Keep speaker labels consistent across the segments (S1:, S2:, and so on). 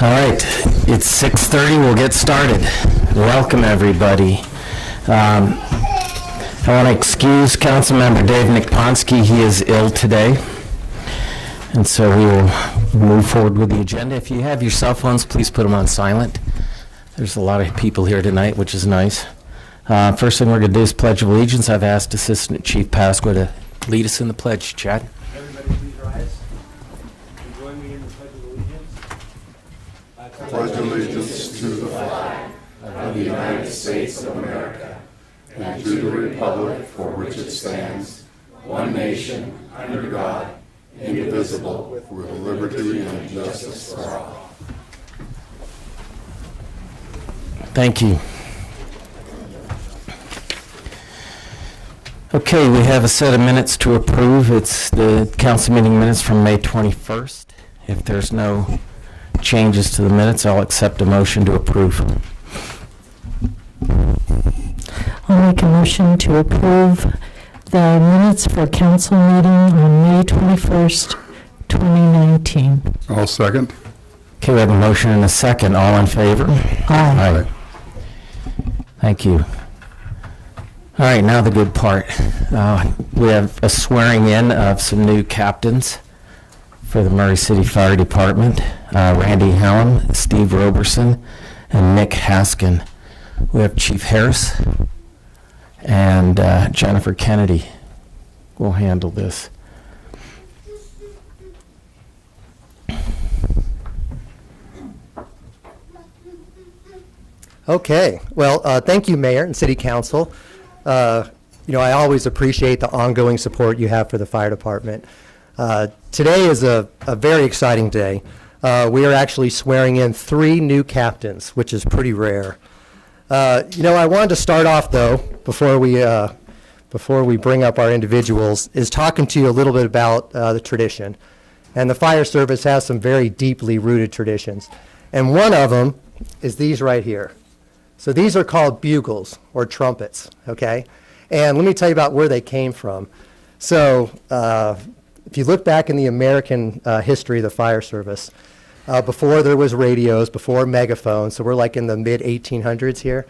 S1: All right, it's 6:30. We'll get started. Welcome, everybody. I want to excuse Councilmember Dave Nikponski. He is ill today, and so we will move forward with the agenda. If you have your cell phones, please put them on silent. There's a lot of people here tonight, which is nice. First thing we're going to do is Pledge of Allegiance. I've asked Assistant Chief Pasqua to lead us in the pledge. Chad?
S2: Everybody please rise and join me in the Pledge of Allegiance.
S3: Pledge allegiance to the flag of the United States of America and to the republic for which it stands, one nation, under God, indivisible, with liberty and justice for all.
S1: Thank you. Okay, we have a set of minutes to approve. It's the council meeting minutes from May 21st. If there's no changes to the minutes, I'll accept a motion to approve.
S4: I'll make a motion to approve the minutes for council meeting on May 21st, 2019.
S3: I'll second.
S1: Okay, we have a motion and a second. All in favor?
S4: Aye.
S1: Thank you. All right, now the good part. We have a swearing in of some new captains for the Murray City Fire Department. Randy Hallam, Steve Roberson, and Nick Haskin. We have Chief Harris and Jennifer Kennedy will handle this.
S5: Okay, well, thank you, Mayor and City Council. I always appreciate the ongoing support you have for the fire department. Today is a very exciting day. We are actually swearing in 3 new captains, which is pretty rare. I wanted to start off, though, before we bring up our individuals, is talking to you a little bit about the tradition. And the fire service has some very deeply rooted traditions. And one of them is these right here. So these are called bugles or trumpets, okay? And let me tell you about where they came from. So if you look back in the American history of the fire service, before there was radios, before megaphones, so we're like in the mid-1800s here,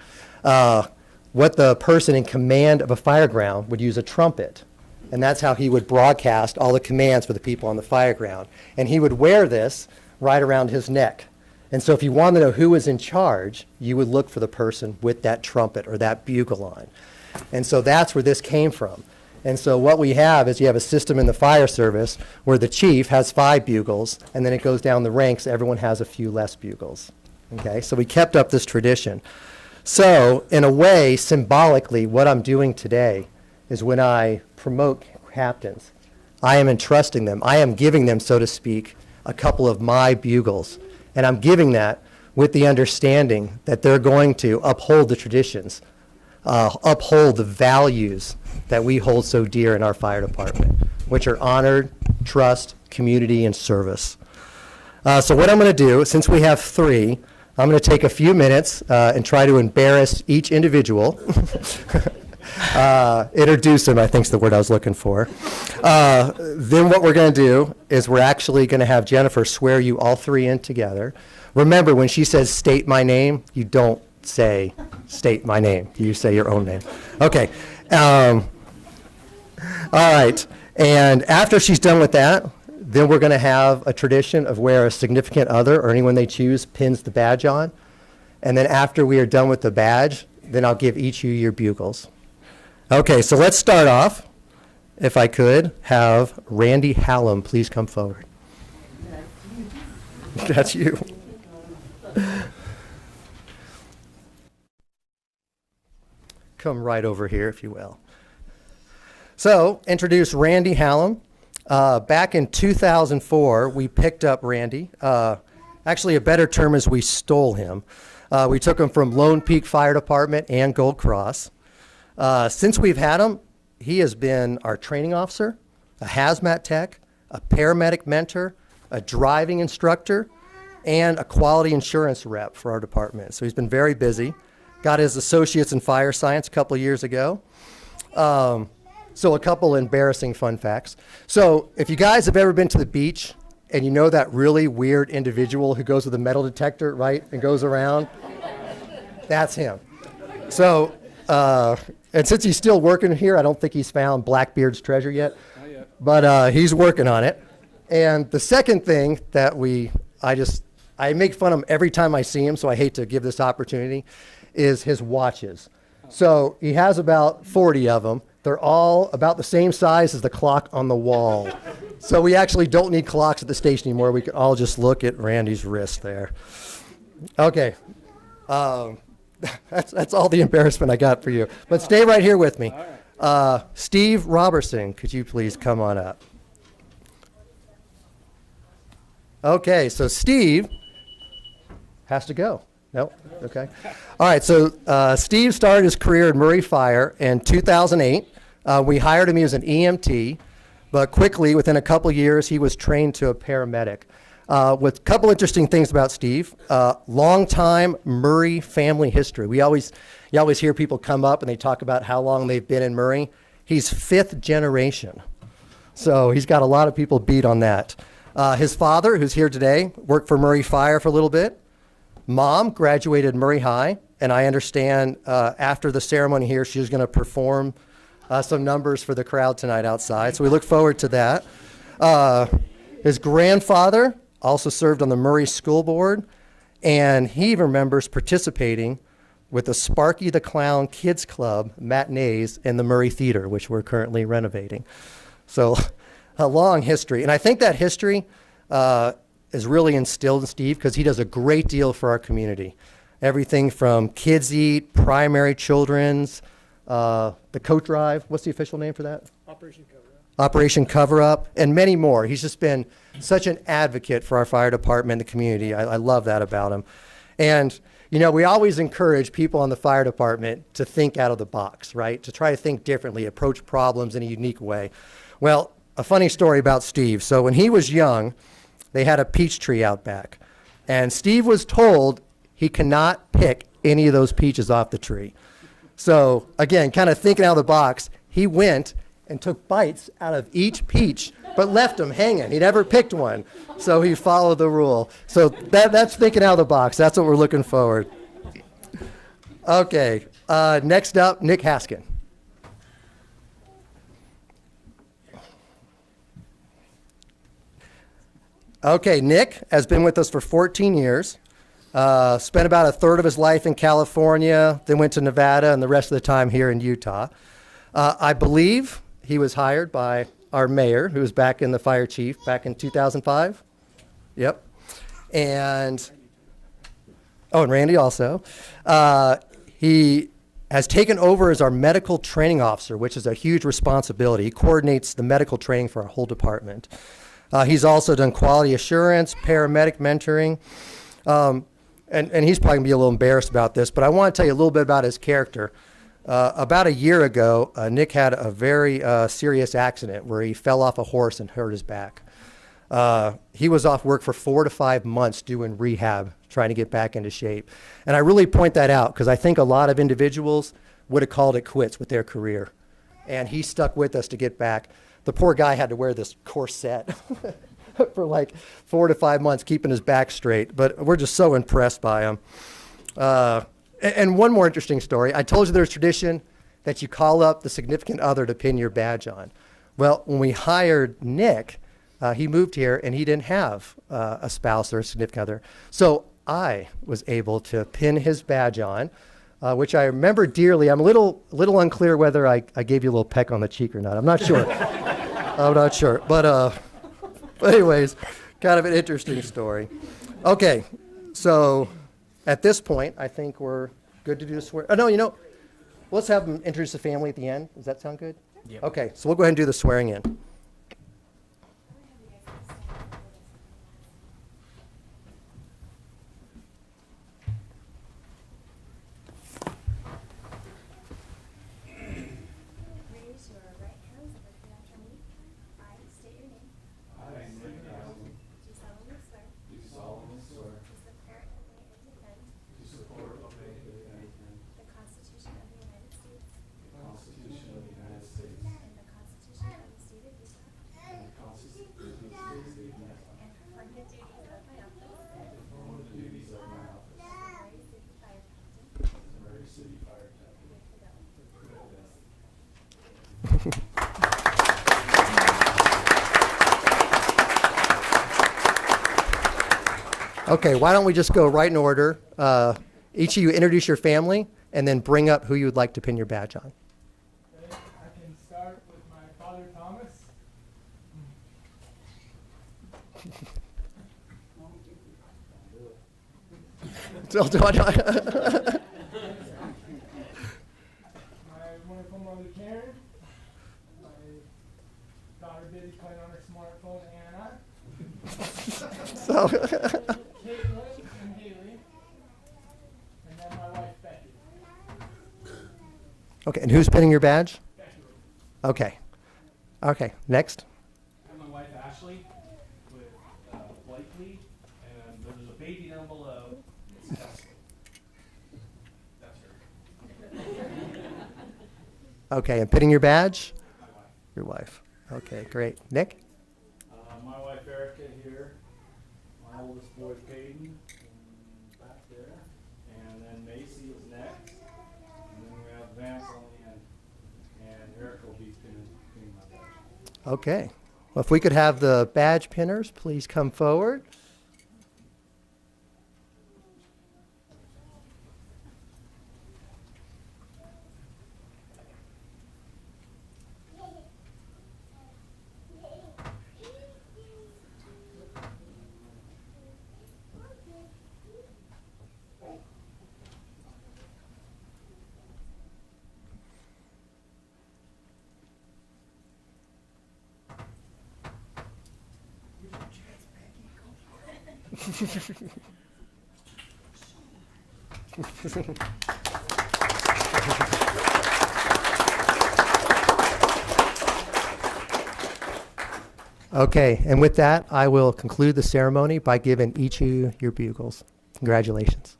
S5: what the person in command of a fireground would use a trumpet. And that's how he would broadcast all the commands for the people on the fireground. And he would wear this right around his neck. And so if you wanted to know who was in charge, you would look for the person with that trumpet or that bugle on. And so that's where this came from. And so what we have is you have a system in the fire service where the chief has 5 bugles, and then it goes down the ranks, everyone has a few less bugles. Okay, so we kept up this tradition. So in a way, symbolically, what I'm doing today is when I promote captains, I am entrusting them, I am giving them, so to speak, a couple of my bugles. And I'm giving that with the understanding that they're going to uphold the traditions, uphold the values that we hold so dear in our fire department, which are honor, trust, community, and service. So what I'm going to do, since we have 3, I'm going to take a few minutes and try to embarrass each individual. Introduce them, I think is the word I was looking for. Then what we're going to do is we're actually going to have Jennifer swear you all 3 in together. Remember, when she says state my name, you don't say state my name. You say your own name. Okay. All right. And after she's done with that, then we're going to have a tradition of where a significant other or anyone they choose pins the badge on. And then after we are done with the badge, then I'll give each of you your bugles. Okay, so let's start off. If I could have Randy Hallam please come forward. That's you. Come right over here, if you will. So, introduce Randy Hallam. Back in 2004, we picked up Randy. Actually, a better term is we stole him. We took him from Lone Peak Fire Department and Gold Cross. Since we've had him, he has been our training officer, a hazmat tech, a paramedic mentor, a driving instructor, and a quality insurance rep for our department. So he's been very busy. Got his associates in fire science a couple of years ago. So a couple embarrassing fun facts. So if you guys have ever been to the beach and you know that really weird individual who goes with a metal detector, right, and goes around? That's him. So, and since he's still working here, I don't think he's found Blackbeard's treasure yet.
S2: Not yet.
S5: But he's working on it. And the second thing that I make fun of him every time I see him, so I hate to give this opportunity, is his watches. So he has about 40 of them. They're all about the same size as the clock on the wall. So we actually don't need clocks at the station anymore. We can all just look at Randy's wrist there. Okay. That's all the embarrassment I got for you. But stay right here with me. Steve Robertson, could you please come on up? Okay, so Steve has to go. Nope. Okay. All right. So Steve started his career at Murray Fire in 2008. We hired him. He was an EMT, but quickly, within a couple years, he was trained to a paramedic. With a couple interesting things about Steve, long time Murray family history. You always hear people come up and they talk about how long they've been in Murray. He's 5th generation, so he's got a lot of people beat on that. His father, who's here today, worked for Murray Fire for a little bit. Mom graduated Murray High, and I understand after the ceremony here, she's going to perform some numbers for the crowd tonight outside. So we look forward to that. His grandfather also served on the Murray School Board, and he remembers participating with the Sparky the Clown Kids Club matinees in the Murray Theater, which we're currently renovating. So a long history. And I think that history is really instilled in Steve because he does a great deal for our community. Everything from Kids Eat, Primary Children's, the Coat Drive. What's the official name for that?
S2: Operation Cover Up.
S5: Operation Cover Up, and many more. He's just been such an advocate for our fire department and the community. I love that about him. And, you know, we always encourage people on the fire department to think out of the box, right? To try to think differently, approach problems in a unique way. Well, a funny story about Steve. So when he was young, they had a peach tree out back. And Steve was told he cannot pick any of those peaches off the tree. So again, kind of thinking out of the box, he went and took bites out of each peach, but left them hanging. He never picked one. So he followed the rule. So that's thinking out of the box. That's what we're looking forward. Okay, next up, Nick Haskin. Okay, Nick has been with us for 14 years. Spent about a third of his life in California, then went to Nevada, and the rest of the time here in Utah. I believe he was hired by our mayor, who was back in the fire chief back in 2005. Yep. And Randy also. He has taken over as our medical training officer, which is a huge responsibility. He coordinates the medical training for our whole department. He's also done quality assurance, paramedic mentoring, and he's probably going to be a little embarrassed about this, but I want to tell you a little bit about his character. About a year ago, Nick had a very serious accident where he fell off a horse and hurt his back. He was off work for 4 to 5 months doing rehab, trying to get back into shape. And I really point that out because I think a lot of individuals would have called it quits with their career. And he stuck with us to get back. The poor guy had to wear this corset for like 4 to 5 months, keeping his back straight. But we're just so impressed by him. And one more interesting story. I told you there's tradition that you call up the significant other to pin your badge on. Well, when we hired Nick, he moved here and he didn't have a spouse or a significant other. So I was able to pin his badge on, which I remember dearly. I'm a little unclear whether I gave you a little peck on the cheek or not. I'm not sure. I'm not sure. But anyways, kind of an interesting story. Okay, so at this point, I think we're good to do the swear. Oh, no, let's have them introduce the family at the end. Does that sound good?
S1: Yep.
S5: Okay, so we'll go ahead and do the swearing in.
S6: Raise your right hands and repeat after me. I state your name. Do solemnly swear. To support, obey, and defend. The Constitution of the United States. And the Constitution of the State of
S5: Okay, why don't we just go right in order? Each of you introduce your family and then bring up who you would like to pin your badge on.
S2: Okay, I can start with my father, Thomas. My wonderful mother, Karen. My daughter, Biddy, playing on her smartphone, Anna.
S5: So,
S2: Caitlin and Haley. And then my wife, Becky.
S5: okay, and who's pinning your badge?
S2: Becky.
S5: Okay. Okay, next.
S2: And my wife, Ashley, with Blakely. And there's a baby down below. It's Tesla. That's her.
S5: Okay, and pinning your badge?
S2: My wife.
S5: Your wife. Okay, great. Nick?
S2: My wife Erica here, my oldest boy Peyton back there, and then Macy is next, and then we have Vance on the end, and Erica will be pinning my badge.
S5: Okay. Well, if we could have the badge pinners, please come forward. Okay, and with that, I will conclude the ceremony by giving each of you your bugles. Congratulations.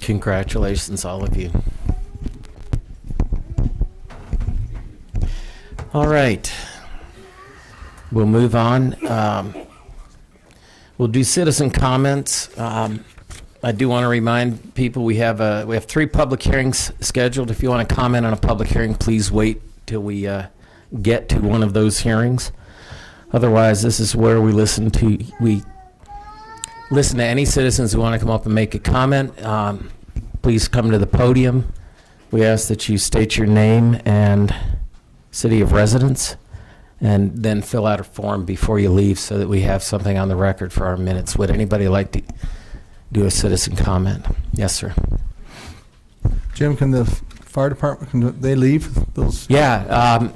S1: Congratulations, all of you. All right. We'll move on. We'll do citizen comments. I do want to remind people we have 3 public hearings scheduled. If you want to comment on a public hearing, please wait till we get to one of those hearings. Otherwise, this is where we listen to any citizens who want to come up and make a comment. Please come to the podium. We ask that you state your name and city of residence, and then fill out a form before you leave so that we have something on the record for our minutes. Would anybody like to do a citizen comment? Yes, sir.
S7: Jim, can the fire department, can they leave those?
S1: Yeah,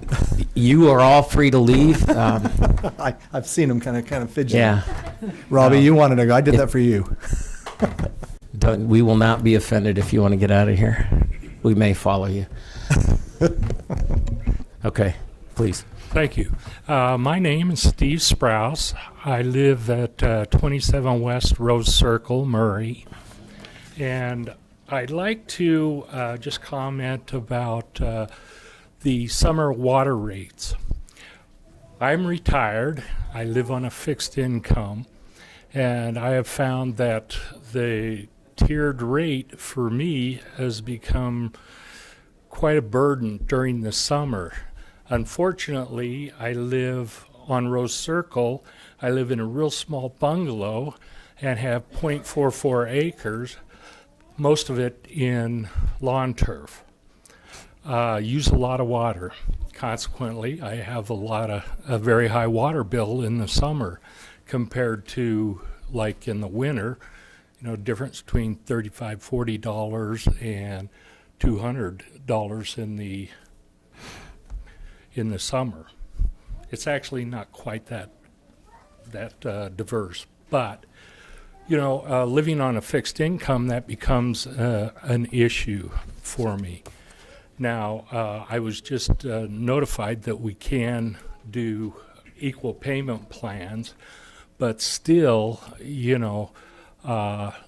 S1: you are all free to leave.
S7: I've seen them kind of fidgeting.
S1: Yeah.
S7: Robbie, you wanted to go. I did that for you.
S1: We will not be offended if you want to get out of here. We may follow you. Okay, please.
S8: Thank you. My name is Steve Sprouse. I live at 27 West Rose Circle, Murray. And I'd like to just comment about the summer water rates. I'm retired. I live on a fixed income. And I have found that the tiered rate for me has become quite a burden during the summer. Unfortunately, I live on Rose Circle. I live in a real small bungalow and have 0.44 acres, most of it in lawn turf. Use a lot of water. Consequently, I have a very high water bill in the summer compared to like in the winter, difference between $35, $40 and $200 in the summer. It's actually not quite that diverse, but living on a fixed income, that becomes an issue for me. Now, I was just notified that we can do equal payment plans, but still,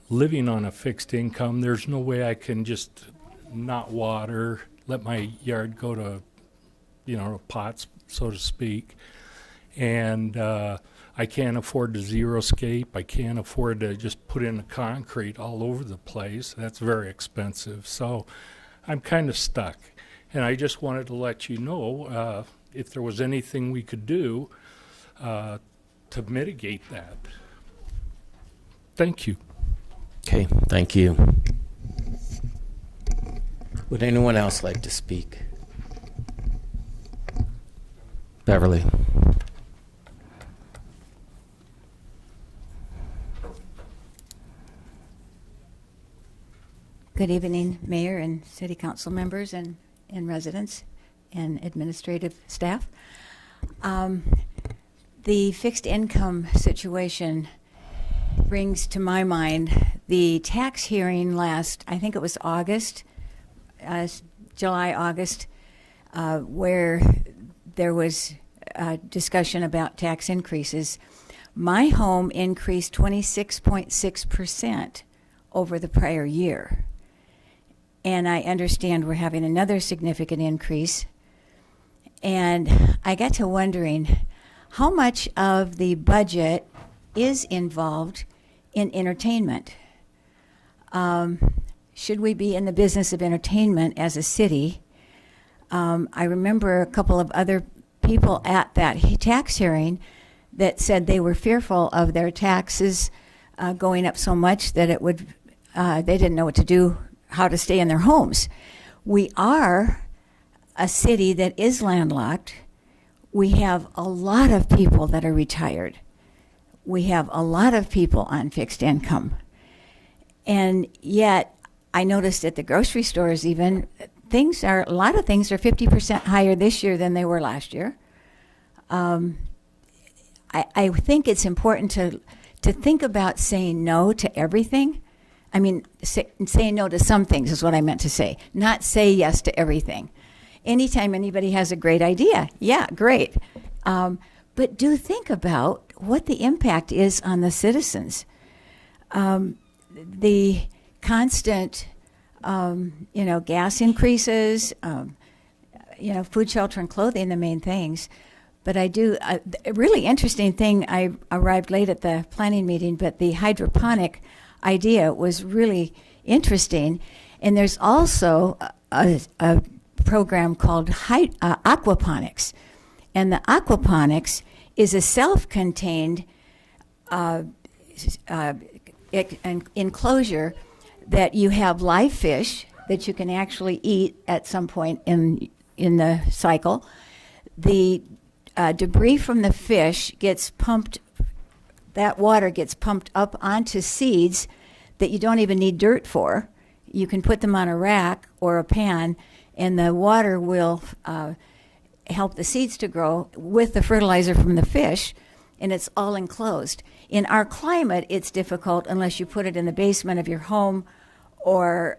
S8: living on a fixed income, there's no way I can just not water, let my yard go to, pots, so to speak. and I can't afford to xeriscape. I can't afford to just put in the concrete all over the place. That's very expensive. So I'm kind of stuck. And I just wanted to let you know if there was anything we could do to mitigate that. Thank you.
S1: Okay, thank you. Would anyone else like to speak? Beverly.
S9: Good evening, Mayor and City Council members and residents and administrative staff. The fixed income situation brings to my mind the tax hearing last, I think it was August, July, August, where there was a discussion about tax increases. My home increased 26.6% over the prior year. And I understand we're having another significant increase. And I got to wondering how much of the budget is involved in entertainment. Should we be in the business of entertainment as a city? I remember a couple of other people at that tax hearing that said they were fearful of their taxes going up so much that it would, they didn't know what to do, how to stay in their homes. We are a city that is landlocked. We have a lot of people that are retired. We have a lot of people on fixed income. And yet, I noticed at the grocery stores even, a lot of things are 50% higher this year than they were last year. I think it's important to think about saying no to everything. I mean, saying no to some things is what I meant to say, not say yes to everything. Anytime anybody has a great idea, yeah, great. But do think about what the impact is on the citizens. The constant, gas increases, food, shelter, and clothing, the main things. But I do, a really interesting thing, I arrived late at the planning meeting, but the hydroponic idea was really interesting. And there's also a program called aquaponics. And the aquaponics is a self-contained enclosure that you have live fish that you can actually eat at some point in the cycle. The debris from the fish gets pumped, that water gets pumped up onto seeds that you don't even need dirt for. You can put them on a rack or a pan, and the water will help the seeds to grow with the fertilizer from the fish, and it's all enclosed. In our climate, it's difficult unless you put it in the basement of your home, or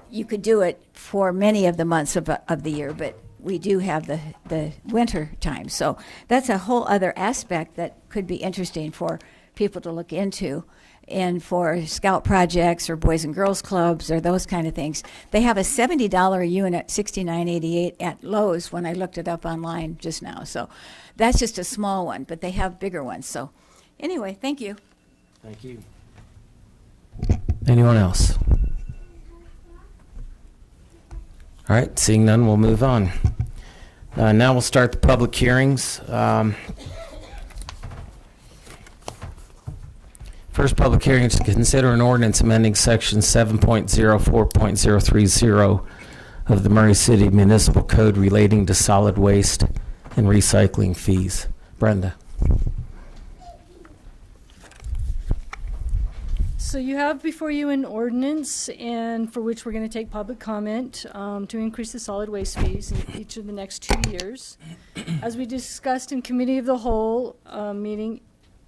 S9: you could do it for many of the months of the year, but we do have the winter time. So that's a whole other aspect that could be interesting for people to look into. And for scout projects or boys and girls clubs or those kind of things, they have a $70 a unit, $69.88 at Lowe's when I looked it up online just now. So that's just a small one, but they have bigger ones. So anyway, thank you.
S1: Thank you. Anyone else? All right, seeing none, we'll move on. Now we'll start the public hearings. First public hearing is to consider an ordinance amending section 7.04.030 of the Murray City Municipal Code relating to solid waste and recycling fees. Brenda.
S10: So you have before you an ordinance, and for which we're going to take public comment to increase the solid waste fees in each of the next 2 years. As we discussed in Committee of the Whole meeting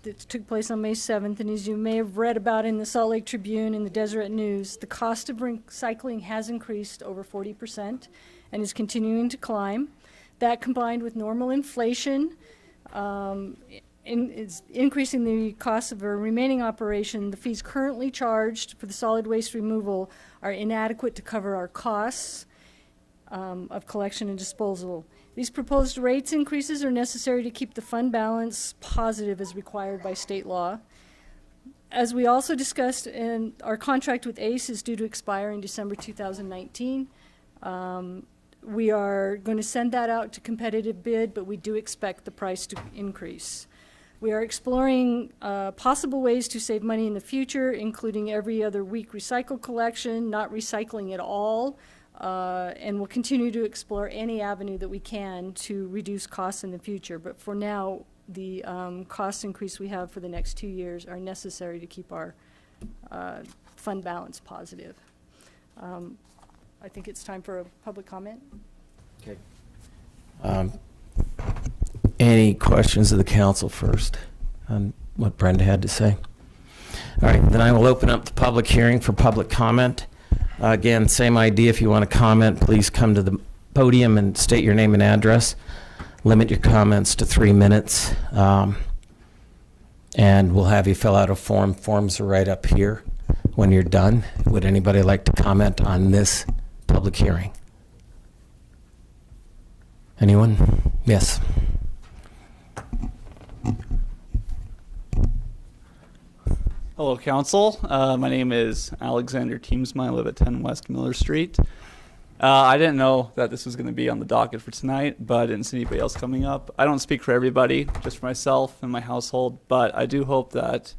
S10: that took place on May 7th, and as you may have read about in the Salt Lake Tribune and the Deseret News, the cost of recycling has increased over 40% and is continuing to climb. That combined with normal inflation is increasing the cost of a remaining operation. The fees currently charged for the solid waste removal are inadequate to cover our costs. of collection and disposal. These proposed rates increases are necessary to keep the fund balance positive as required by state law. As we also discussed, our contract with ACE is due to expire in December 2019. We are going to send that out to competitive bid, but we do expect the price to increase. We are exploring possible ways to save money in the future, including every other week recycle collection, not recycling at all, and we'll continue to explore any avenue that we can to reduce costs in the future. But for now, the cost increase we have for the next 2 years are necessary to keep our fund balance positive. I think it's time for a public comment.
S1: Okay. Any questions of the council first on what Brenda had to say? All right, then I will open up the public hearing for public comment. Again, same idea. If you want to comment, please come to the podium and state your name and address. Limit your comments to 3 minutes. And we'll have you fill out a form. Forms are right up here when you're done. Would anybody like to comment on this public hearing? Anyone? Yes.
S11: Hello, Council. My name is Alexander Teamsma. I live at 10 West Miller Street. I didn't know that this was going to be on the docket for tonight, but I didn't see anybody else coming up. I don't speak for everybody, just for myself and my household, but I do hope that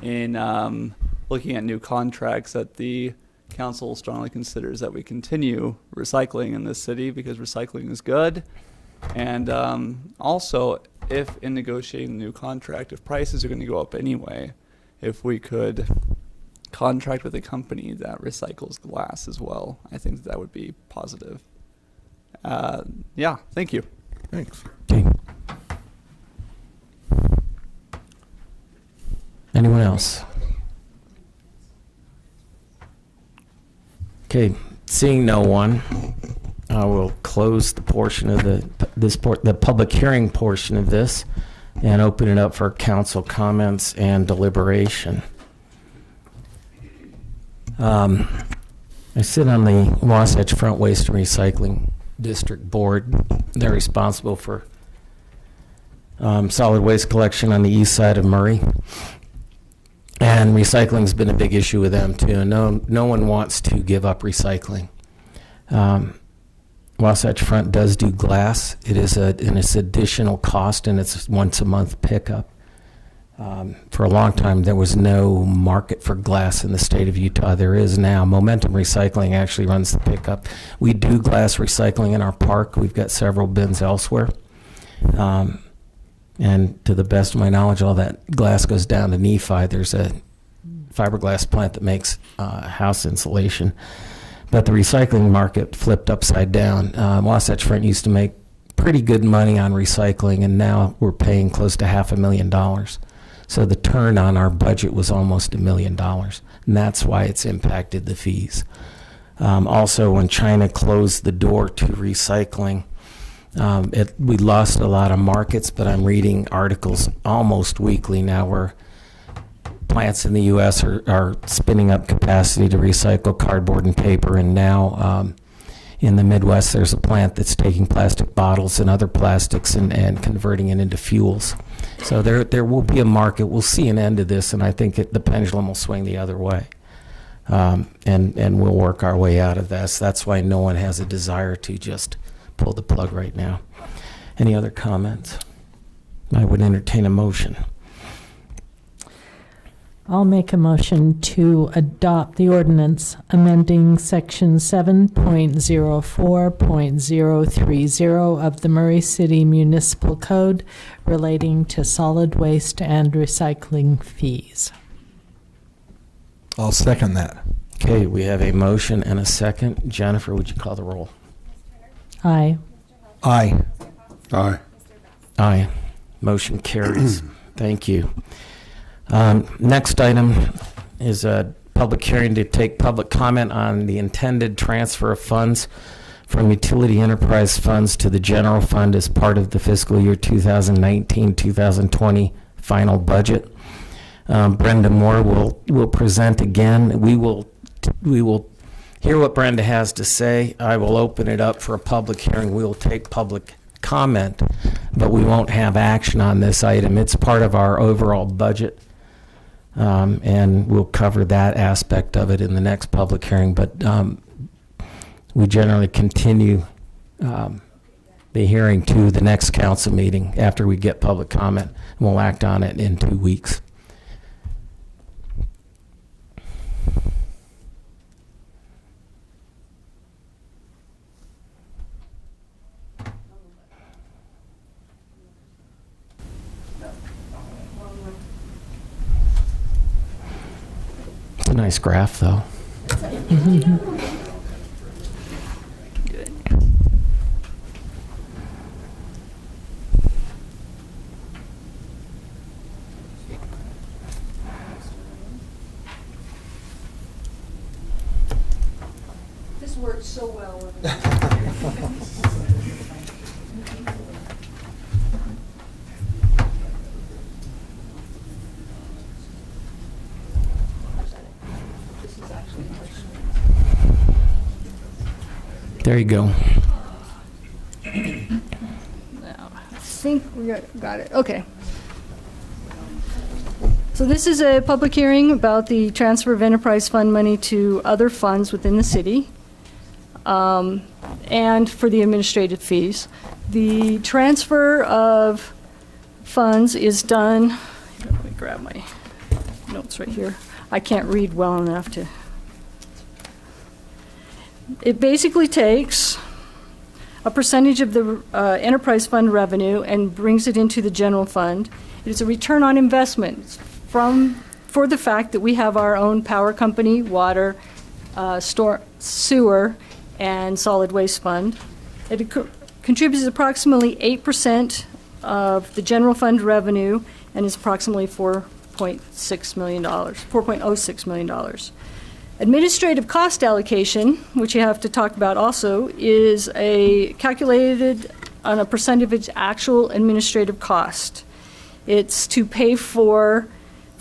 S11: in looking at new contracts that the Council strongly considers that we continue recycling in this city, because recycling is good. And also, if in negotiating a new contract, if prices are going to go up anyway, if we could contract with a company that recycles glass as well, I think that would be positive. Yeah, thank you.
S7: Thanks.
S1: Okay. Anyone else? Okay, seeing no one, I will close the portion of the public hearing portion of this and open it up for council comments and deliberation. I sit on the Wasatch Front Waste and Recycling District Board. They're responsible for solid waste collection on the east side of Murray. And recycling's been a big issue with them too. And no one wants to give up recycling. Wasatch Front does do glass. It is an additional cost, and it's once a month pickup. For a long time, there was no market for glass in the state of Utah. There is now. Momentum Recycling actually runs the pickup. We do glass recycling in our park. We've got several bins elsewhere. And to the best of my knowledge, all that glass goes down to Nephi. There's a fiberglass plant that makes house insulation. But the recycling market flipped upside down. Wasatch Front used to make pretty good money on recycling, and now we're paying close to $500,000. So the turn on our budget was almost $1 million, and that's why it's impacted the fees. Also, when China closed the door to recycling, we lost a lot of markets, but I'm reading articles almost weekly now where plants in the U.S. are spinning up capacity to recycle cardboard and paper, and now in the Midwest there's a plant that's taking plastic bottles and other plastics and converting it into fuels. So there will be a market. We'll see an end to this, and I think the pendulum will swing the other way. And we'll work our way out of this. That's why no one has a desire to just pull the plug right now. Any other comments? I would entertain a motion.
S4: I'll make a motion to adopt the ordinance amending section 7.04.030 of the Murray City Municipal Code relating to solid waste and recycling fees.
S7: I'll second that.
S1: Okay, we have a motion and a second. Jennifer, would you call the roll?
S4: Aye.
S7: Aye.
S3: Aye.
S1: Aye. Motion carries. Thank you. Next item is a public hearing to take public comment on the intended transfer of funds from utility enterprise funds to the general fund as part of the fiscal year 2019-2020 final budget. Brenda Moore will present again. We will hear what Brenda has to say. I will open it up for a public hearing. We will take public comment, but we won't have action on this item. It's part of our overall budget, and we'll cover that aspect of it in the next public hearing. But we generally continue the hearing to the next council meeting after we get public comment. We'll act on it in 2 weeks. It's a nice graph, though.
S10: This works so well.
S1: There you go.
S10: I think we got it. Okay. So this is a public hearing about the transfer of enterprise fund money to other funds within the city, and for the administrative fees. The transfer of funds is done, let me grab my notes right here. I can't read well enough to. It basically takes a percentage of the enterprise fund revenue and brings it into the general fund. It is a return on investment for the fact that we have our own power company, water, sewer, and solid waste fund. It contributes approximately 8% of the general fund revenue and is approximately $4.06 million. Administrative cost allocation, which you have to talk about also, is calculated on a percentage of actual administrative cost. It's to pay for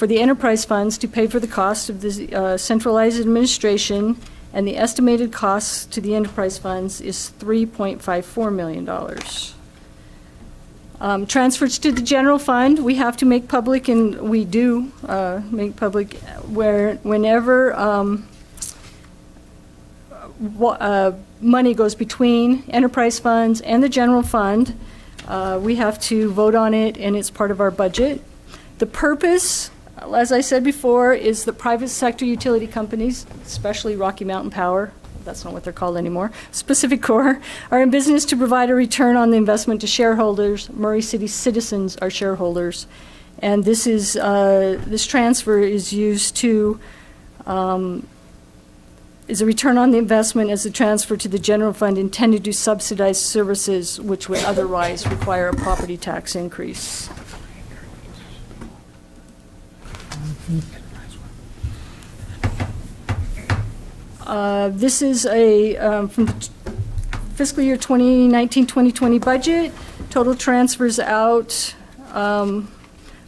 S10: the enterprise funds, to pay for the cost of the centralized administration, and the estimated cost to the enterprise funds is $3.54 million. Transfers to the general fund, we have to make public, and we do make public whenever money goes between enterprise funds and the general fund. We have to vote on it, and it's part of our budget. The purpose, as I said before, is the private sector utility companies, especially Rocky Mountain Power, that's not what they're called anymore, Pacific Core, are in business to provide a return on the investment to shareholders. Murray City citizens are shareholders. And this transfer is used to, is a return on the investment as a transfer to the general fund intended to subsidize services which would otherwise require a property tax increase. This is from the fiscal year 2019-2020 budget. Total transfers out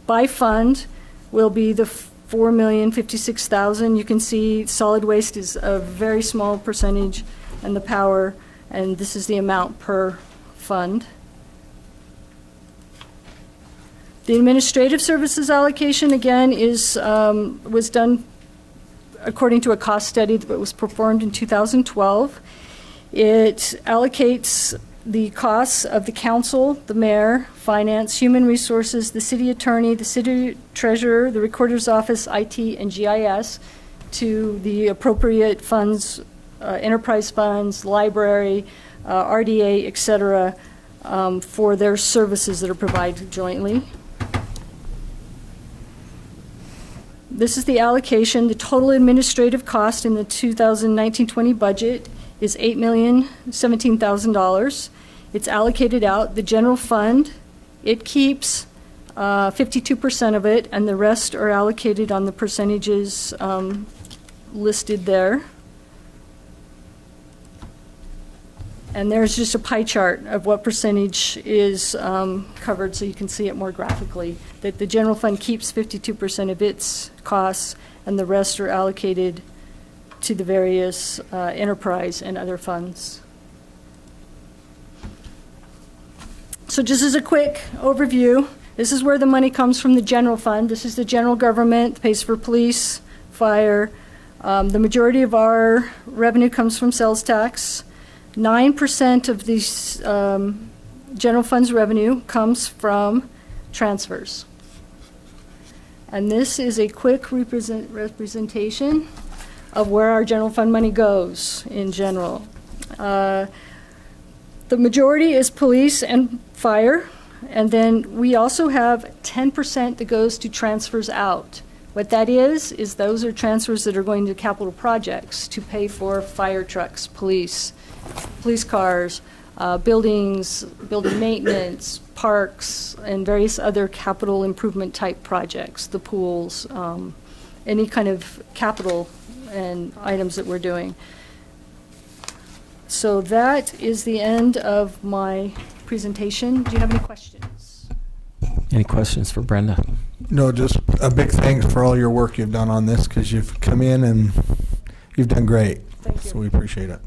S10: by fund will be the $4,056,000. You can see solid waste is a very small percentage, and the power, and this is the amount per fund. The administrative services allocation, again, was done according to a cost study that was performed in 2012. It allocates the costs of the council, the mayor, finance, human resources, the city attorney, the city treasurer, the recorder's office, IT, and GIS to the appropriate funds, enterprise funds, library, RDA, et cetera, for their services that are provided jointly. This is the allocation. The total administrative cost in the 2019-20 budget is $8,017,000. It's allocated out. The general fund, it keeps 52% of it, and the rest are allocated on the percentages listed there. And there's just a pie chart of what percentage is covered, so you can see it more graphically. That the general fund keeps 52% of its costs, and the rest are allocated to the various enterprise and other funds. So just as a quick overview, this is where the money comes from the general fund. This is the general government, pays for police, fire. The majority of our revenue comes from sales tax. 9% of these general fund's revenue comes from transfers. And this is a quick representation of where our general fund money goes in general. The majority is police and fire, and then we also have 10% that goes to transfers out. What that is those are transfers that are going to capital projects to pay for fire trucks, police cars, buildings, building maintenance, parks, and various other capital improvement type projects, the pools, any kind of capital and items that we're doing. So that is the end of my presentation. Do you have any questions?
S1: Any questions for Brenda?
S7: No, just a big thanks for all your work you've done on this, because you've come in and you've done great.
S10: Thank you.
S7: So we appreciate it.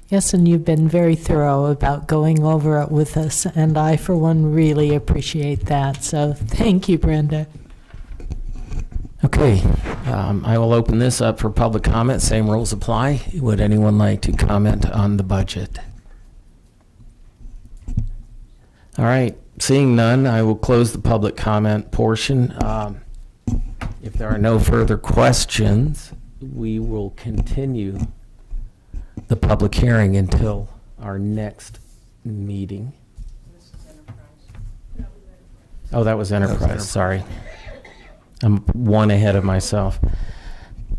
S4: Yes, and you've been very thorough about going over it with us, and I, for one, really appreciate that. So thank you, Brenda.
S1: Okay, I will open this up for public comment. Same rules apply. Would anyone like to comment on the budget? All right, seeing none, I will close the public comment portion. If there are no further questions, we will continue the public hearing until our next meeting. Oh, that was Enterprise, sorry. I'm one ahead of myself.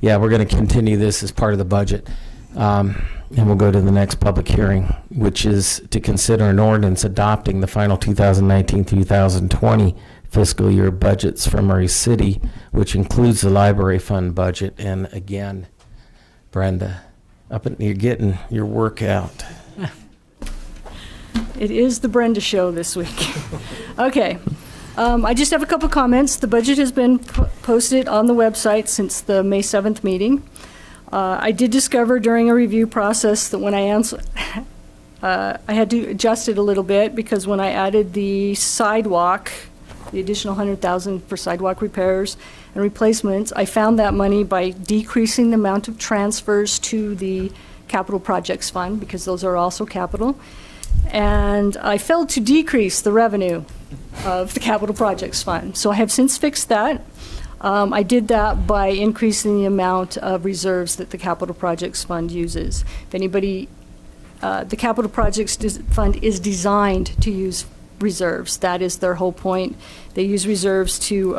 S1: Yeah, we're going to continue this as part of the budget. And we'll go to the next public hearing, which is to consider an ordinance adopting the final 2019-2020 fiscal year budgets for Murray City, which includes the library fund budget. And again, Brenda, you're getting your work out.
S10: It is the Brenda show this week. Okay. I just have a couple comments. The budget has been posted on the website since the May 7th meeting. I did discover during a review process that when I answered, I had to adjust it a little bit, because when I added the sidewalk, the additional $100,000 for sidewalk repairs and replacements, I found that money by decreasing the amount of transfers to the capital projects fund, because those are also capital. And I failed to decrease the revenue of the capital projects fund. So I have since fixed that. I did that by increasing the amount of reserves that the capital projects fund uses. If anybody, the capital projects fund is designed to use reserves. That is their whole point. They use reserves to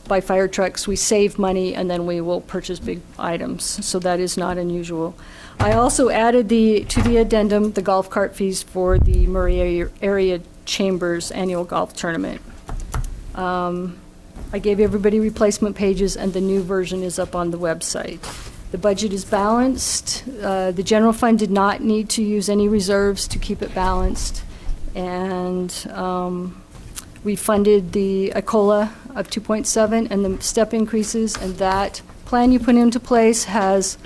S10: buy fire trucks. We save money, and then we will purchase big items. So that is not unusual. I also added to the addendum the golf cart fees for the Murray Area Chambers annual golf tournament. I gave everybody replacement pages, and the new version is up on the website. The budget is balanced. The general fund did not need to use any reserves to keep it balanced. And we funded the ACOLA of 2.7 and the step increases, and that plan you put into place has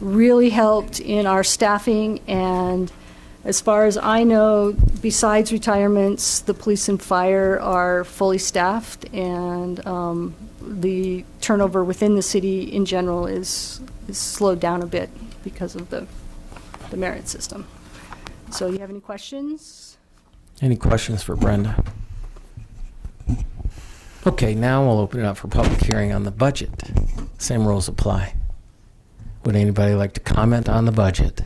S10: really helped in our staffing. And as far as I know, besides retirements, the police and fire are fully staffed, and the turnover within the city in general is slowed down a bit because of the merit system. So you have any questions?
S1: Any questions for Brenda? Okay, now we'll open it up for public hearing on the budget. Same rules apply. Would anybody like to comment on the budget?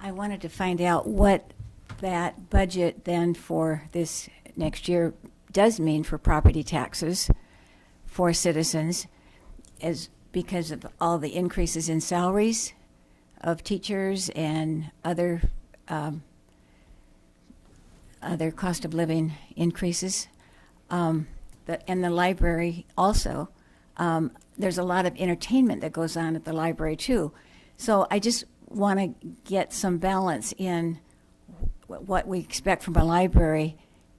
S9: I wanted to find out what that budget then for this next year does mean for property taxes for citizens, as because of all the increases in salaries of teachers and other cost of living increases. And the library also. there's a lot of entertainment that goes on at the library too. So I just want to get some balance in what we expect from a library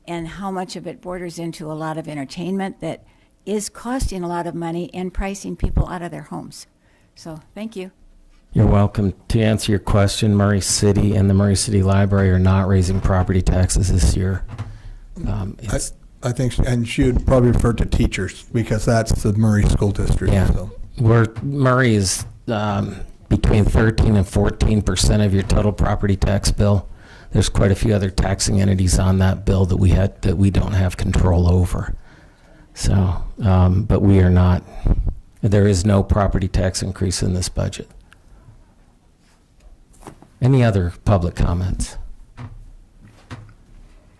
S9: and how much of it borders into a lot of entertainment that is costing a lot of money and pricing people out of their homes. So thank you.
S1: You're welcome. To answer your question, Murray City and the Murray City Library are not raising property taxes this year. It's,
S7: I think, and she would probably refer to teachers because that's the Murray School District.
S1: Yeah.
S7: So.
S1: Murray is between 13 and 14% of your total property tax bill. There's quite a few other taxing entities on that bill that we don't have control over. So, but we are not. There is no property tax increase in this budget. Any other public comments?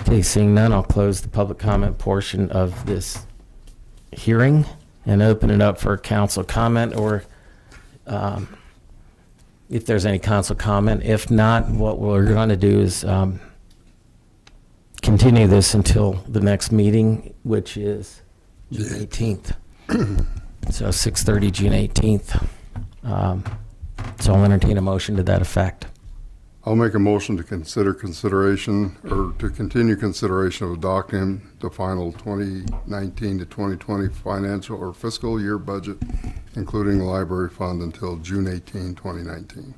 S1: Okay, seeing none, I'll close the public comment portion of this hearing and open it up for council comment, or if there's any council comment. If not, what we're going to do is continue this until the next meeting, which is June 18th. So 6:30, June 18th. So I'll entertain a motion to that effect.
S3: I'll make a motion to continue consideration of adopting the final 2019 to 2020 financial or fiscal year budget, including the library fund, until June 18, 2019.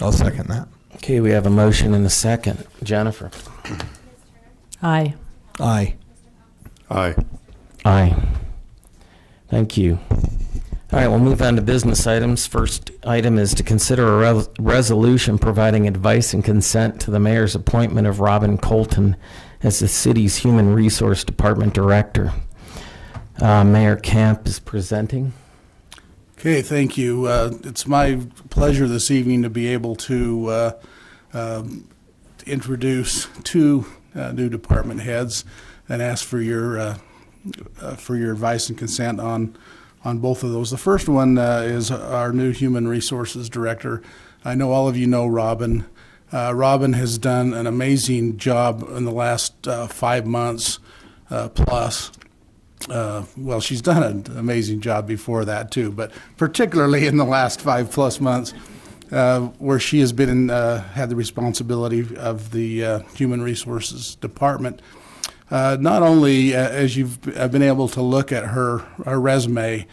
S7: I'll second that.
S1: Okay, we have a motion and a second. Jennifer?
S4: Aye.
S7: Aye.
S3: Aye.
S1: Aye. Thank you. All right, we'll move on to business items. First item is to consider a resolution providing advice and consent to the mayor's appointment of Robin Colton as the city's Human Resource Department Director. Mayor Camp is presenting.
S12: Okay, thank you. It's my pleasure this evening to be able to introduce two new department heads and ask for your advice and consent on both of those. The first one is our new Human Resources Director. I know all of you know Robin. Robin has done an amazing job in the last 5 months plus. Well, she's done an amazing job before that too, but particularly in the last 5+ months, where she has been had the responsibility of the Human Resources Department. Not only, as you've been able to look at her resume,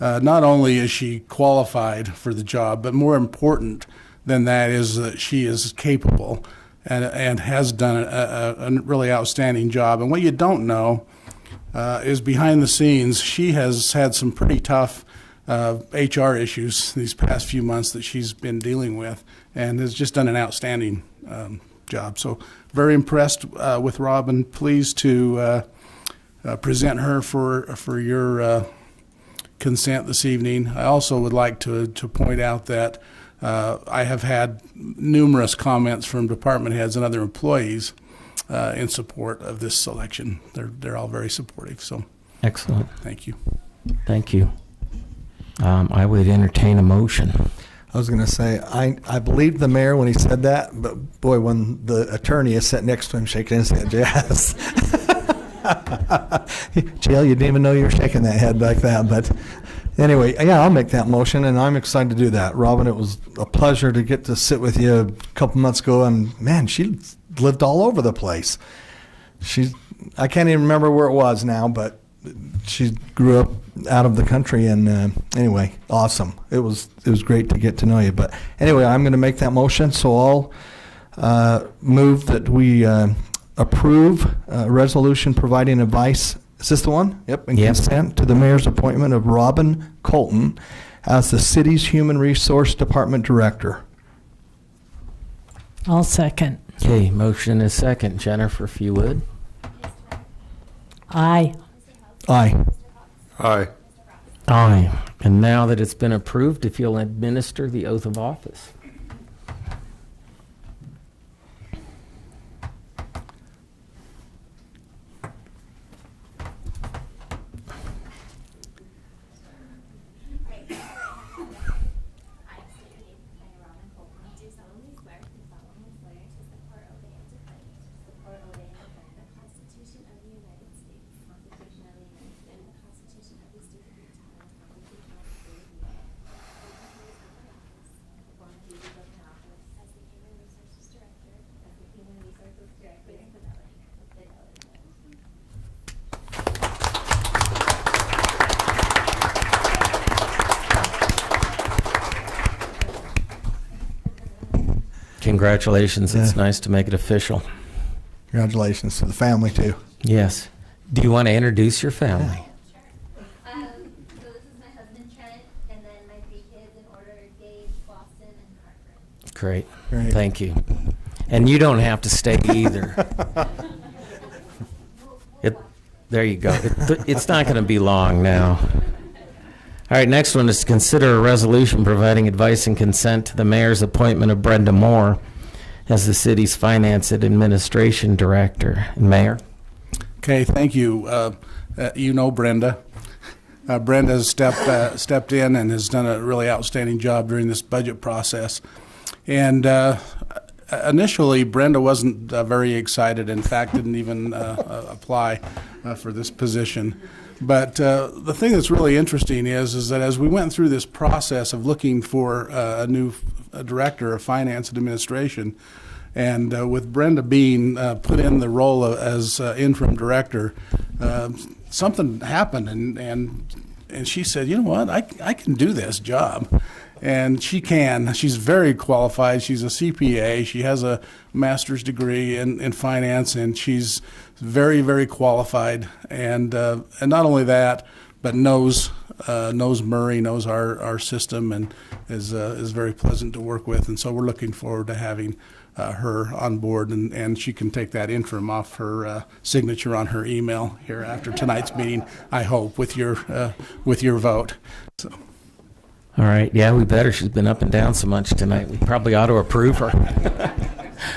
S12: not only is she qualified for the job, but more important than that is that she is capable and has done a really outstanding job. And what you don't know is behind the scenes, she has had some pretty tough HR issues these past few months that she's been dealing with, and has just done an outstanding job. So very impressed with Robin. Pleased to present her for your consent this evening. I also would like to point out that I have had numerous comments from department heads and other employees in support of this selection. They're all very supportive. So
S1: Excellent.
S12: thank you.
S1: Thank you. I would entertain a motion.
S7: I was going to say, I believed the mayor when he said that, but boy, when the attorney is sitting next to him shaking his head, yes. Jill, you didn't even know you were shaking that head like that. But anyway, yeah, I'll make that motion, and I'm excited to do that. Robin, it was a pleasure to get to sit with you a couple months ago, and man, she lived all over the place. I can't even remember where it was now, but she grew up out of the country, and anyway, awesome. It was great to get to know you. But anyway, I'm going to make that motion, so I'll move that we approve a resolution providing advice. Is this the one? Yep. And
S1: Yep.
S7: consent to the mayor's appointment of Robin Colton as the city's Human Resource Department Director.
S4: I'll second.
S1: Okay, motion is second. Jennifer, if you would.
S4: Aye.
S7: Aye.
S3: Aye.
S1: Aye. And now that it's been approved, if you'll administer the oath of office.
S6: I state your name. I, Robin Colton, do solemnly swear to support, obey, and defend the Constitution of the United States and the Constitution of the State of Utah, and the Constitution of the State
S1: Congratulations. It's
S7: Yeah.
S1: nice to make it official.
S7: Congratulations to the family too.
S1: Yes. Do you want to introduce your family?
S6: So this is my husband Trent, and then my 3 kids in order: Gabe, Boston, and Cartwright.
S1: Great.
S7: Great.
S1: Thank you. And you don't have to stay either. There you go. It's not going to be long now. All right, next one is to consider a resolution providing advice and consent to the mayor's appointment of Brenda Moore as the city's finance and administration director. Mayor?
S12: Okay, thank you. You know Brenda. Brenda has stepped in and has done a really outstanding job during this budget process. And initially, Brenda wasn't very excited. In fact, didn't even apply for this position. But the thing that's really interesting is that as we went through this process of looking for a new director of finance and administration, and with Brenda being put in the role as interim director, something happened, and she said, you know what, I can do this job. And she can. She's very qualified. She's a CPA. She has a master's degree in finance, and she's very, very qualified. And not only that, but knows Murray, knows our system, and is very pleasant to work with. And so we're looking forward to having her on board, and she can take that interim off her signature on her email here after tonight's meeting, I hope, with your vote. So.
S1: All right. Yeah, we better. She's been up and down so much tonight. We probably ought to approve her.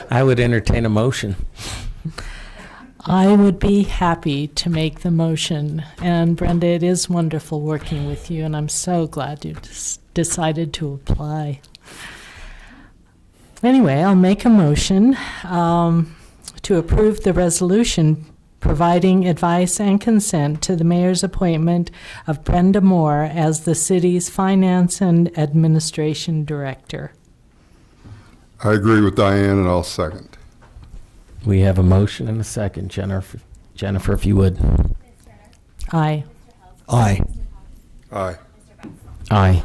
S1: I would entertain a motion.
S4: I would be happy to make the motion. And Brenda, it is wonderful working with you, and I'm so glad you decided to apply. Anyway, I'll make a motion to approve the resolution providing advice and consent to the mayor's appointment of Brenda Moore as the city's finance and administration director.
S3: I agree with Diane, and I'll second.
S1: We have a motion and a second. Jennifer, if you would.
S4: Aye.
S7: Aye.
S3: Aye.
S1: Aye.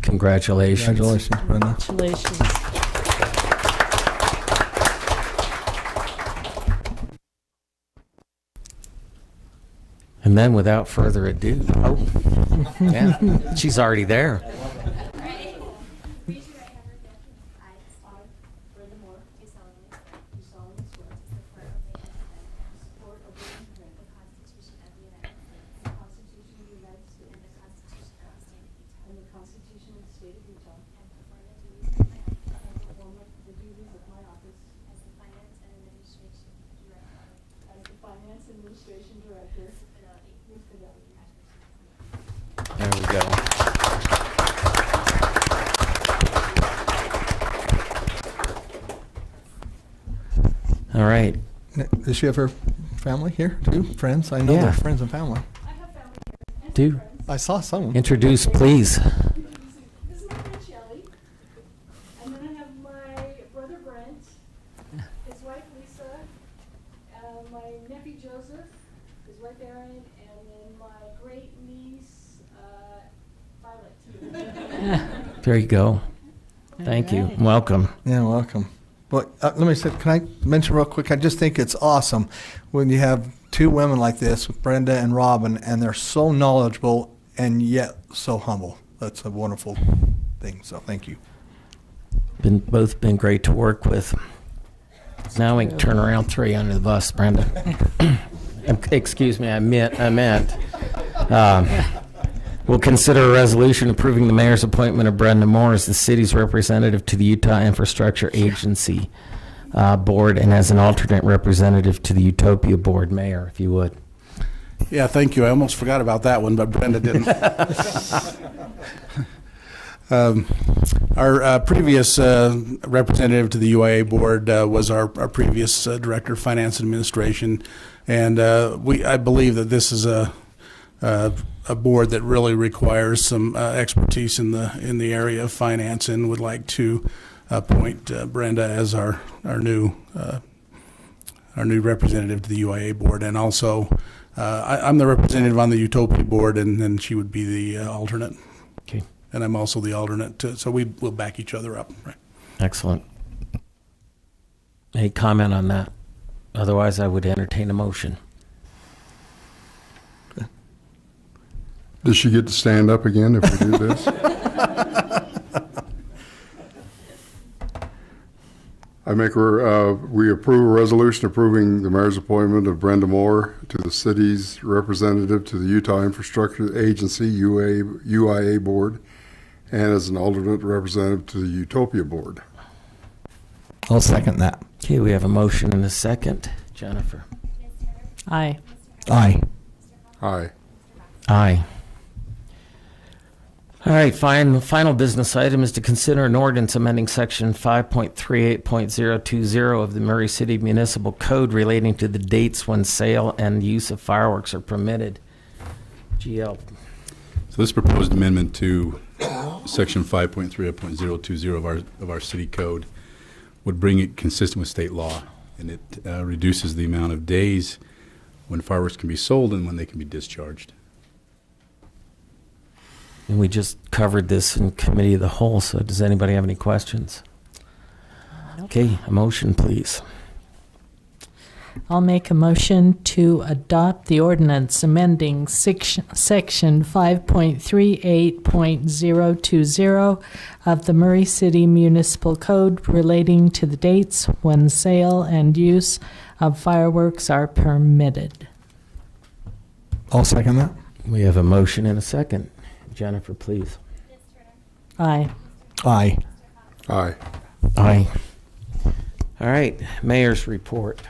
S1: Congratulations.
S7: Congratulations, Brenda.
S4: Congratulations.
S1: And then without further ado, yeah, she's already there.
S6: Ready? Raise your right hand and repeat after me. I, Brenda Moore, do solemnly swear to support, obey, and defend the Constitution of the United States, and the Constitution of the State of Utah, and perform the duties of my office as the finance and administration director with fidelity.
S1: There we go. All right.
S7: Does she have her family here too? Friends? I know
S1: Yeah.
S7: they're friends and family.
S6: I have family here. And
S1: Do
S7: I saw someone.
S1: introduce, please.
S6: This is my friend Shelley. And then I have my brother Brent, his wife Lisa, my nephew Joseph, his wife Erin, and then my great niece Violet.
S1: There you go. Thank you.
S4: right.
S1: Welcome.
S7: Yeah, welcome. Well, let me say, can I mention real quick? I just think it's awesome when you have two women like this with Brenda and Robin, and they're so knowledgeable and yet so humble. That's a wonderful thing. So thank you.
S1: Both been great to work with. Now we can turn around, throw you under the bus, Brenda. Excuse me, I meant. We'll consider a resolution approving the mayor's appointment of Brenda Moore as the city's representative to the Utah Infrastructure Agency Board and as an alternate representative to the Utopia Board. Mayor, if you would.
S12: Yeah, thank you. I almost forgot about that one, but Brenda didn't. Our previous representative to the UIA board was our previous director of finance and administration, and I believe that this is a board that really requires some expertise in the area of finance, and would like to appoint Brenda as our new representative to the UIA board, and also I'm the representative on the Utopia board, and then she would be the alternate.
S1: Okay.
S12: And I'm also the alternate, so we will back each other up. Right.
S1: Excellent. Any comment on that? Otherwise, I would entertain a motion.
S3: Does she get to stand up again if we do this? We approve a resolution approving the mayor's appointment of Brenda Moore to the city's representative to the Utah Infrastructure Agency, UIA Board, and as an alternate representative to the Utopia Board.
S7: I'll second that.
S1: Okay, we have a motion and a second. Jennifer?
S4: Aye.
S7: Aye.
S3: Aye.
S1: Aye. All right, final business item is to consider an ordinance amending section 5.38.020 of the Murray City Municipal Code relating to the dates when sale and use of fireworks are permitted. GL.
S13: So this proposed amendment to section 5.38.020 of our city code would bring it consistent with state law, and it reduces the amount of days when fireworks can be sold and when they can be discharged.
S1: And we just covered this in committee of the whole, so does anybody have any questions? Okay, a motion, please.
S4: I'll make a motion to adopt the ordinance amending section 5.38.020 of the Murray City Municipal Code relating to the dates when sale and use of fireworks are permitted.
S7: I'll second that.
S1: We have a motion and a second. Jennifer, please.
S4: Aye.
S7: Aye.
S3: Aye.
S1: Aye. All right, mayor's report.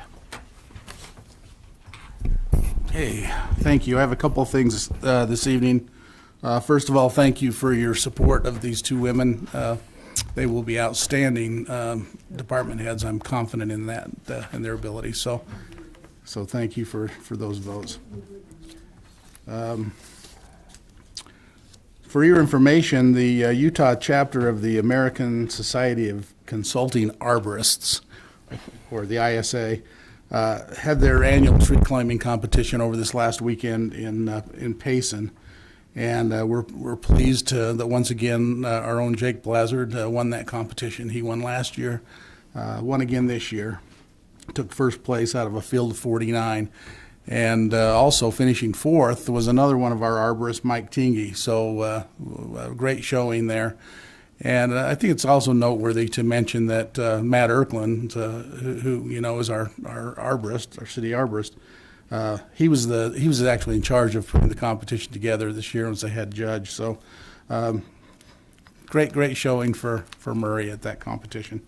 S12: Hey, thank you. I have a couple of things this evening. First of all, thank you for your support of these two women. They will be outstanding department heads. I'm confident in that, in their ability. So thank you for those votes. For your information, the Utah chapter of the American Society of Consulting Arborists, or the ISA, had their annual tree climbing competition over this last weekend in Payson, and we're pleased that once again our own Jake Blazard won that competition. He won last year, won again this year, took first place out of a field of 49. And also finishing fourth was another one of our arborists, Mike Tingy. So a great showing there. And I think it's also noteworthy to mention that Matt Erkland, who is our arborist, our city arborist, he was actually in charge of putting the competition together this year as the head judge. So great showing for Murray at that competition.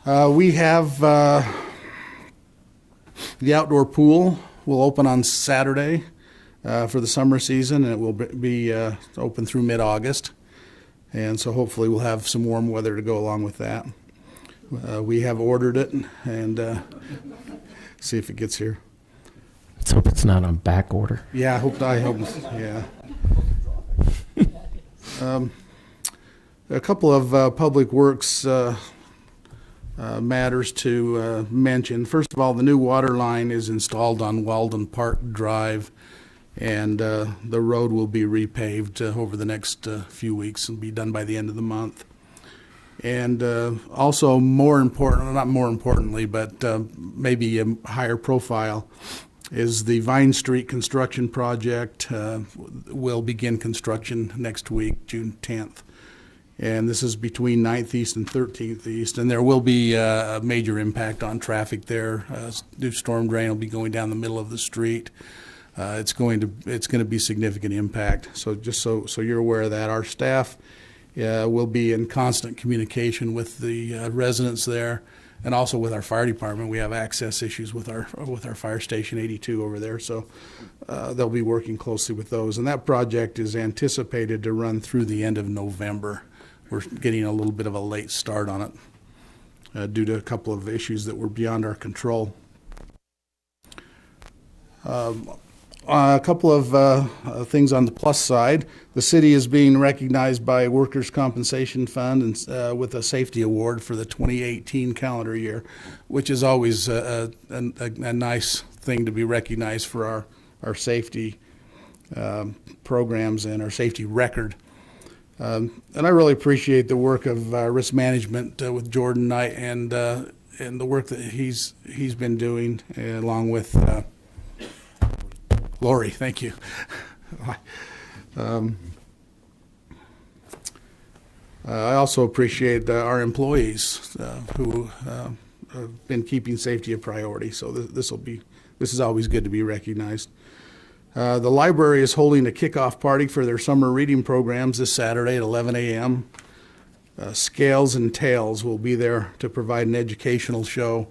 S12: We have. The outdoor pool will open on Saturday for the summer season, and it will be open through mid-August. And so hopefully we'll have some warm weather to go along with that. We have ordered it, and see if it gets here.
S1: Let's hope it's not on back order.
S12: Yeah, I hope, yeah. A couple of public works matters to mention. First of all, the new water line is installed on Walden Park Drive, and the road will be repaved over the next few weeks and be done by the end of the month. And also more important, not more importantly, but maybe a higher profile, is the Vine Street construction project will begin construction next week, June 10th. And this is between 9th East and 13th East, and there will be a major impact on traffic there. New storm drain will be going down the middle of the street. It's going to be significant impact. So just so you're aware of that, our staff will be in constant communication with the residents there, and also with our fire department. We have access issues with our fire station 82 over there, so they'll be working closely with those. And that project is anticipated to run through the end of November. We're getting a little bit of a late start on it due to a couple of issues that were beyond our control. A couple of things on the plus side. The city is being recognized by Workers' Compensation Fund and with a safety award for the 2018 calendar year, which is always a nice thing to be recognized for our safety programs and our safety record. And I really appreciate the work of risk management with Jordan Knight and the work that he's been doing, along with Lori. Thank you. I also appreciate our employees who have been keeping safety a priority. So this is always good to be recognized. The library is holding a kickoff party for their summer reading programs this Saturday at 11 a.m. Scales and Tales will be there to provide an educational show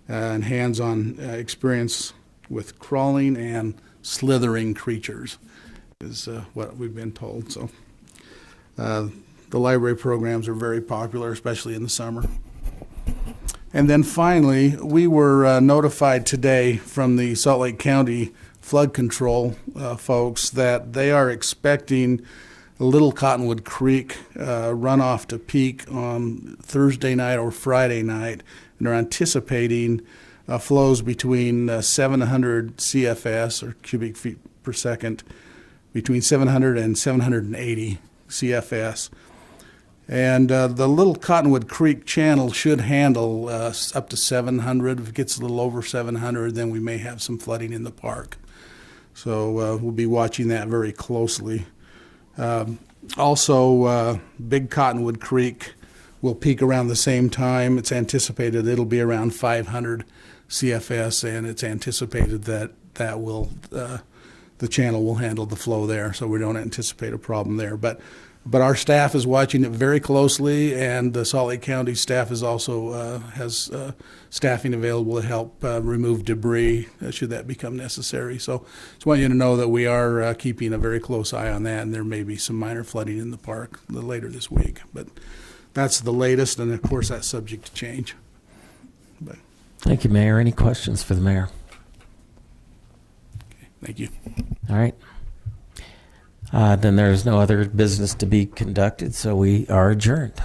S12: and hands-on experience with crawling and slithering creatures, is what we've been told. So the library programs are very popular, especially in the summer. And then finally, we were notified today from the Salt Lake County flood control folks that they are expecting Little Cottonwood Creek runoff to peak on Thursday night or Friday night, and are anticipating flows between 700 CFS, or cubic feet per second, between 700 and 780 CFS. And the Little Cottonwood Creek channel should handle up to 700. If it gets a little over 700, then we may have some flooding in the park. So we'll be watching that very closely. Also, Big Cottonwood Creek will peak around the same time. It's anticipated it'll be around 500 CFS, and it's anticipated that the channel will handle the flow there, so we don't anticipate a problem there. But our staff is watching it very closely, and the Salt Lake County staff is also has staffing available to help remove debris should that become necessary. So just want you to know that we are keeping a very close eye on that, and there may be some minor flooding in the park a little later this week. But that's the latest, and of course that's subject to change. But,
S1: Thank you, Mayor. Any questions for the mayor?
S12: okay, thank you.
S1: All right. Then there is no other business to be conducted, so we are adjourned.